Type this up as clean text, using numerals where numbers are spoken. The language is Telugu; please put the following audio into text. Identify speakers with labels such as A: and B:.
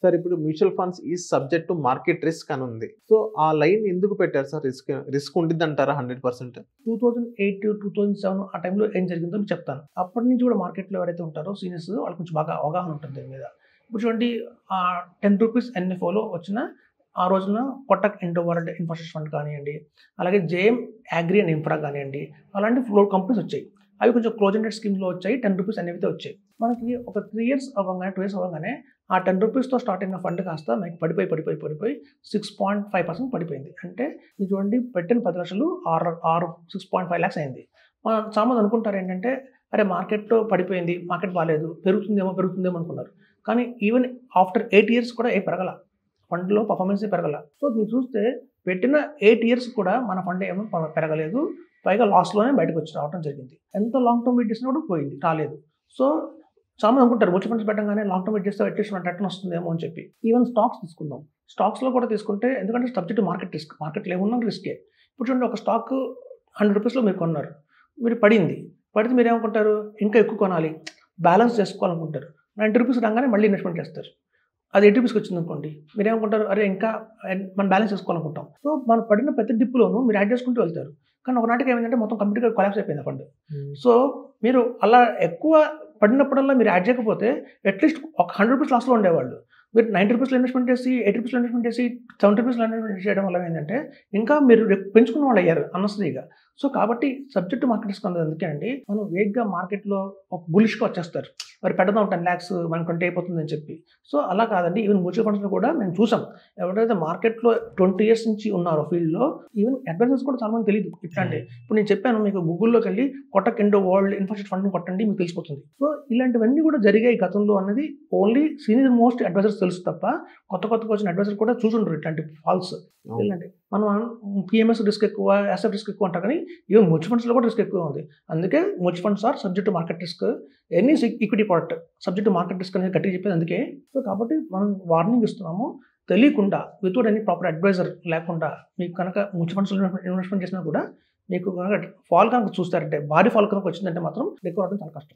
A: సార్ ఇప్పుడు mutual funds is subject to market risk అని ఉంది. సో ఆ లైన్ ఎందుకు పెట్టారు సార్? రిస్క్ ఉండిద్దంటారా 100%?
B: 2008, 2007 ఆ టైంలో ఏం జరిగిందో మీకు చెప్తాను. అప్పటి నుంచి కూడా మార్కెట్‌లో ఎవరైతే ఉంటారో సీనియర్స్ వాళ్ళకి కొంచెం బాగా అవగాహన ఉంటుంది దీని మీద. ఇప్పుడు చూడండి 10 రూపీస్ ఎన్ఎఫ్ఓలో వచ్చిన ఆ రోజున Kotak Indo world infrastructure fund కానియండి, అలాగే జేఎం అగ్రి అండ్ ఇన్ఫ్రా కానియండి, అలాంటి 4 కంపెనీస్ వచ్చాయి. అవి కొంచెం క్లోజ్ ఎండెడ్ స్కీమ్‌లో వచ్చాయి. 10 రూపీస్ అనేవితే వచ్చాయి. మనకి ఒక 3 ఇయర్స్ అవ్వంగానే, 2 ఇయర్స్ అవ్వంగానే ఆ 10 రూపీస్‌తో స్టార్ట్ అయిన ఫండ్ కాస్త మనకి పడిపోయి 6.5% పడిపోయింది. అంటే ఇది చూడండి, పెట్టిన 10 లక్షలు 6.5 లాక్స్ అయింది. చాలామంది అనుకుంటారు ఏంటంటే, అరే మార్కెట్ పడిపోయింది, మార్కెట్ బాలేదు, పెరుగుతుందేమో అనుకున్నారు. కానీ ఈవెన్ ఆఫ్టర్ 8 ఇయర్స్ కూడా పెరగల. ఫండ్‌లో పర్ఫార్మెన్సే పెరగల. సో మీరు చూస్తే పెట్టిన 8 ఇయర్స్ కూడా మన ఫండ్ ఏమో పెరగలేదు. పైగా లాస్‌లోనే బయటకు రావడం జరిగింది. ఎంత లాంగ్ టర్మ్ వెయిట్ చేసినా కూడా పోయింది, రాలేదు. సో చాలామంది అనుకుంటారు మ్యూచువల్ ఫండ్స్ పెట్టగానే లాంగ్ టర్మ్ వెయిట్ చేస్తే అట్లీస్ట్ మన రిటర్న్ వస్తుందేమో అని చెప్పి. ఈవెన్ స్టాక్స్ తీసుకుందాం. స్టాక్స్‌లో కూడా తీసుకుంటే, ఎందుకంటే సబ్జెక్ట్ మార్కెట్ రిస్క్. మార్కెట్‌లో ఏమున్నా రిస్కే. ఇప్పుడు చూడండి, ఒక స్టాక్ 100 రూపీస్‌లో మీరు కొన్నారు. మీరు పడితే మీరేమనుకుంటారు, ఇంకా ఎక్కువ కొనాలి, బ్యాలెన్స్ చేసుకోవాలనుకుంటారు. 90 రూపీస్ రాగానే మళ్ళీ ఇన్వెస్ట్మెంట్ చేస్తారు. అది 80 రూపీస్‌కి వచ్చిందనుకోండి, మీరేమనుకుంటారు, అరే ఇంకా మనం బ్యాలెన్స్ చేసుకోవాలనుకుంటాం. సో మనం పడిన ప్రతి డిప్‌లోనూ మీరు యాడ్ చేసుకుంటూ వెళ్తారు. కానీ ఒకనాటికి ఏమైందంటే మొత్తం కంప్లీట్‌గా కొలాప్స్ అయిపోయింది ఆ ఫండ్. సో మీరు అలా ఎక్కువ పడినప్పుడల్లా మీరు యాడ్ చేయకపోతే అట్లీస్ట్ ఒక 100 రూపీస్ లాస్‌లో ఉండేవాళ్ళు. మీరు 90 రూపీస్‌లో ఇన్వెస్ట్మెంట్ చేసి, 80 రూపీస్‌లో ఇన్వెస్ట్మెంట్ చేసి, 70 రూపీస్‌లో ఇన్వెస్ట్మెంట్ చేయడం వల్ల ఏంటంటే ఇంకా మీరు పెంచుకున్న వాళ్ళు అయ్యారు అన్నెసరీగా. సో కాబట్టి సబ్జెక్ట్ మార్కెట్ రిస్క్ అన్నది అందుకే అండి, మనం వేగ్గా మార్కెట్‌లో ఒక బులిష్‌గా వచ్చేస్తారు. మరి పెడదాం 10 లాక్స్ మనకు 20 అయిపోతుందని చెప్పి. సో అలా కాదండి. ఈవెన్ మ్యూచువల్ ఫండ్స్‌లో కూడా మేము చూసాం. ఎవరైతే మార్కెట్‌లో 20 ఇయర్స్ నుంచి ఉన్నారో ఫీల్డ్‌లో, ఈవెన్ అడ్వైజర్స్ కూడా చాలా మంది తెలీదు ఇట్లాంటి. ఇప్పుడు నేను చెప్పాను మీకు, గూగుల్‌లోకెళ్ళి కోటక్ ఇండో వరల్డ్ ఇన్ఫ్రాస్ట్రక్చర్ ఫండ్‌ని కొట్టండి, మీకు తెలిసిపోతుంది. సో ఇలాంటివన్నీ కూడా జరిగాయి గతంలో అన్నది ఓన్లీ సీనియర్ మోస్ట్ అడ్వైజర్స్ తెలుసు తప్ప, కొత్తగా వచ్చిన అడ్వైజర్ కూడా చూసుండరు ఇట్లాంటి ఫాల్స్. ఇలాంటి మనం పీఎంఎస్ రిస్క్ ఎక్కువ, ఎస్ఎఫ్ రిస్క్ ఎక్కువ అంటారు, కానీ ఈవెన్ మ్యూచువల్ ఫండ్స్‌లో కూడా రిస్క్ ఎక్కువ ఉంది. అందుకే mutual funds are subject to market risk. Any equity product subject to market risk అనేది గట్టిగా చెప్పేది అందుకే. సో కాబట్టి మనం వార్నింగ్ ఇస్తున్నాము. తెలియకుండా వితౌట్ ఎనీ ప్రాపర్ అడ్వైజర్ లేకుండా మీకు కనుక మ్యూచువల్ ఫండ్స్‌లో ఇన్వెస్ట్మెంట్ చేసినా కూడా, మీకు కనుక ఫాల్ కనుక చూస్తారంటే, భారీ ఫాల్ కనుక వచ్చిందంటే మాత్రం రికవర్ అవ్వడం చాలా కష్టం.